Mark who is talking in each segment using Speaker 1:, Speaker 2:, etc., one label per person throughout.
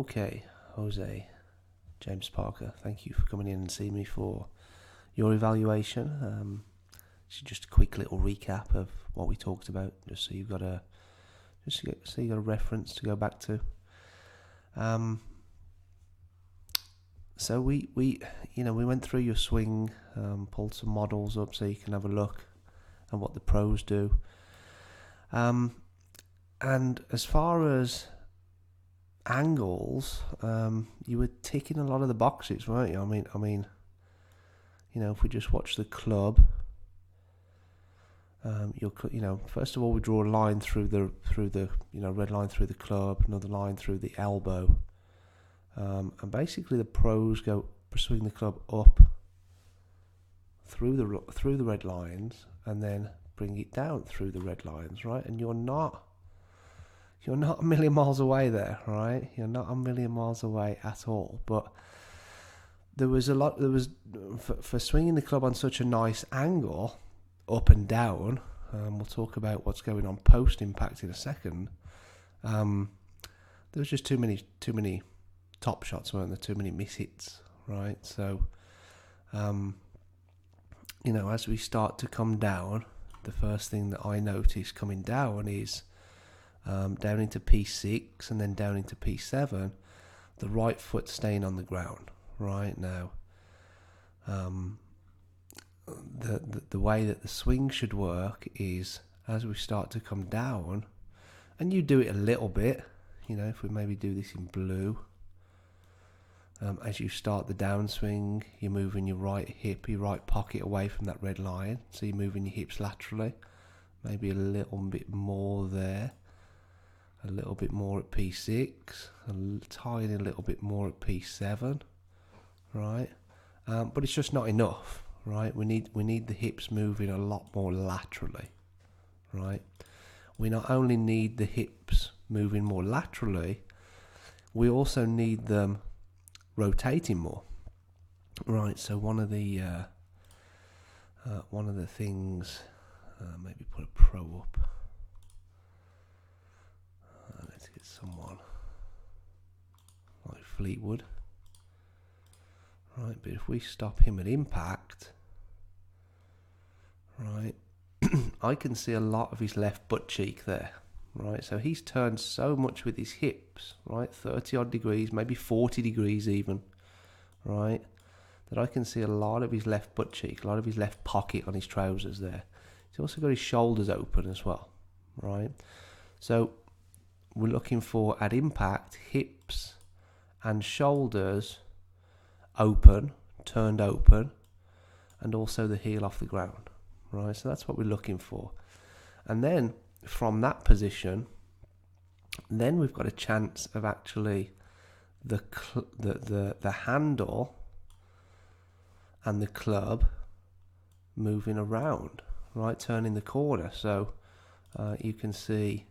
Speaker 1: Okay, Jose, James Parker, thank you for coming in and seeing me for your evaluation. Just a quick little recap of what we talked about, just so you've got a reference to go back to. So we went through your swing, pulled some models up so you can have a look at what the pros do. And as far as angles, you were ticking a lot of the boxes, weren't you? I mean, if we just watch the club, first of all, we draw a line through the red line through the club, another line through the elbow, and basically the pros swing the club up through the red lines and then bring it down through the red lines, right? And you're not a million miles away there, right? You're not a million miles away at all. But for swinging the club on such a nice angle, up and down. We'll talk about what's going on post impact in a second. There was just too many top shots, weren't there? Too many miss hits, right? So, as we start to come down, the first thing that I notice coming down is down into P6 and then down into P7, the right foot staying on the ground. Right now, the way that the swing should work is as we start to come down, and you do it a little bit. If we maybe do this in blue, as you start the downswing, you're moving your right hip, your right pocket away from that red line, so you're moving your hips laterally, maybe a little bit more there. A little bit more at P6, a tiny little bit more at P7, right? But it's just not enough, right? We need the hips moving a lot more laterally, right? We not only need the hips moving more laterally, we also need them rotating more, right? So one of the things, maybe put a pro up. Let's get someone like Fleetwood. Right, but if we stop him at impact, right, I can see a lot of his left butt cheek there, right? So he's turned so much with his hips, right, 30 odd degrees, maybe 40 degrees even, right, that I can see a lot of his left butt cheek, a lot of his left pocket on his trousers there. He's also got his shoulders open as well, right? So we're looking for, at impact, hips and shoulders open, turned open, and also the heel off the ground, right? So that's what we're looking for. And then from that position, then we've got a chance of actually the handle and the club moving around, right, turning the corner. So you can see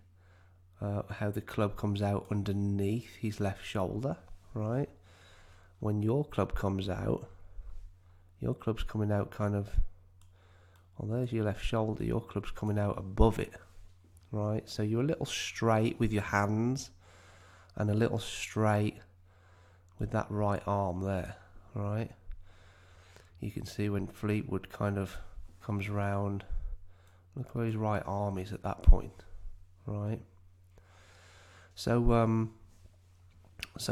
Speaker 1: how the club comes out underneath his left shoulder, right? When your club comes out, your club's coming out kind of, well, there's your left shoulder, your club's coming out above it, right? So you're a little straight with your hands and a little straight with that right arm there, right? You can see when Fleetwood kind of comes round, look where his right arm is at that point, right? So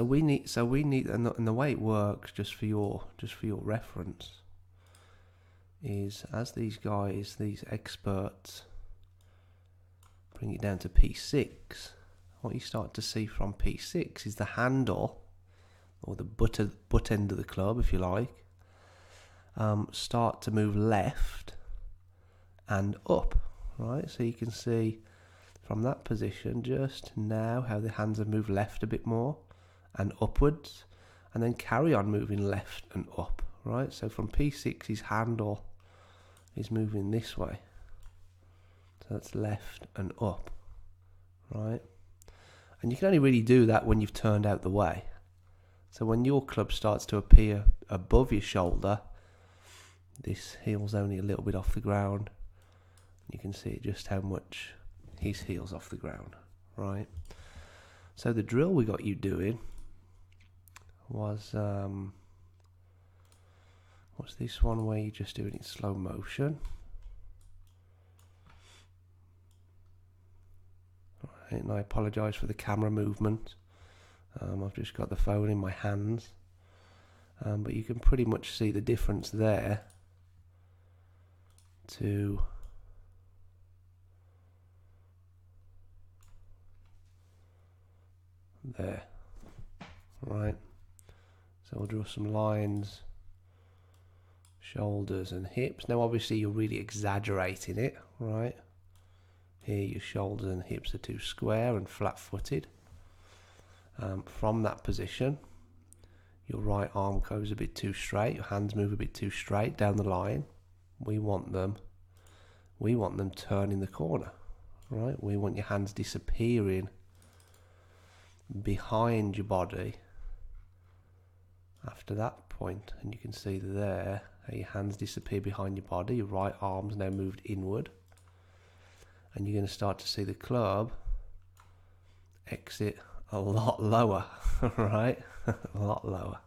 Speaker 1: we need, and the way it works, just for your reference, is as these experts bring it down to P6, what you start to see from P6 is the handle, or the butt end of the club, if you like, start to move left and up, right? So you can see from that position just now how the hands have moved left a bit more and upwards, and then carry on moving left and up, right? So from P6, his handle is moving this way. So that's left and up, right? And you can only really do that when you've turned out the way. So when your club starts to appear above your shoulder, this heel's only a little bit off the ground. You can see just how much his heel's off the ground, right? So the drill we got you doing was what's this one where you just do it in slow motion. Right, and I apologise for the camera movement. I've just got the phone in my hands, but you can pretty much see the difference there to there. Right, so we'll draw some lines, shoulders and hips. Now obviously you're really exaggerating it, right? Here your shoulders and hips are too square and flat-footed. From that position, your right arm goes a bit too straight, your hands move a bit too straight down the line. We want them turning the corner, right? We want your hands disappearing behind your body after that point, and you can see there how your hands disappear behind your body. Your right arm's now moved inward, and you're going to start to see the club exit a lot lower, right? A lot lower.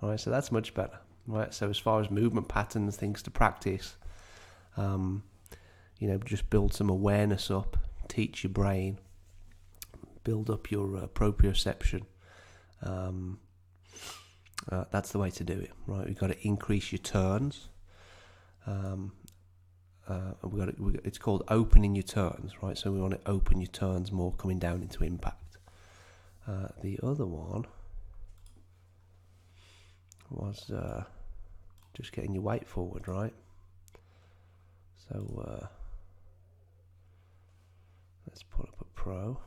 Speaker 1: All right, so that's much better, right? So as far as movement patterns, things to practice, just build some awareness up, teach your brain, build up your proprioception. That's the way to do it, right? We've got to increase your turns. It's called opening your turns, right? So we want to open your turns more, coming down into impact. The other one was just getting your weight forward, right? So let's put up a pro.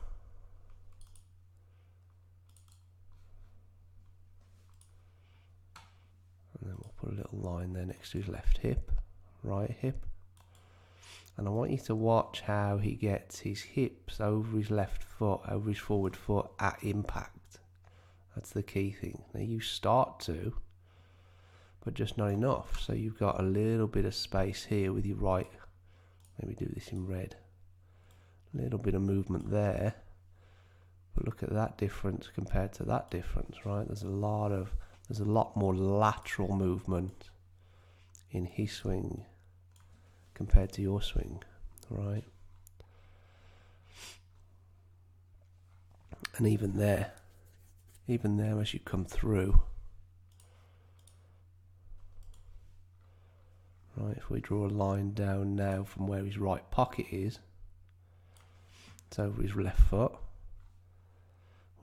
Speaker 1: And then we'll put a little line there next to his left hip, right hip. And I want you to watch how he gets his hips over his left foot, over his forward foot at impact. That's the key thing. Now you start to, but just not enough. So you've got a little bit of space here with your right. Maybe do this in red. A little bit of movement there. But look at that difference compared to that difference, right? There's a lot more lateral movement in his swing compared to your swing, right? And even there as you come through, right, if we draw a line down now from where his right pocket is, it's over his left foot.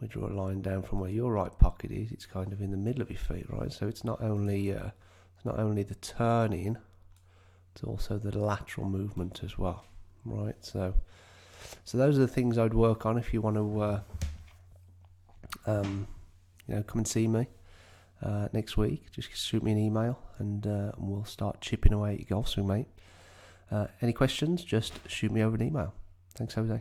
Speaker 1: We draw a line down from where your right pocket is, it's kind of in the middle of your feet, right? So it's not only the turning, it's also the lateral movement as well, right? So those are the things I'd work on if you want to, come and see me next week. Just shoot me an email, and we'll start chipping away at your golf swing, mate. Any questions? Just shoot me over an email. Thanks, Jose.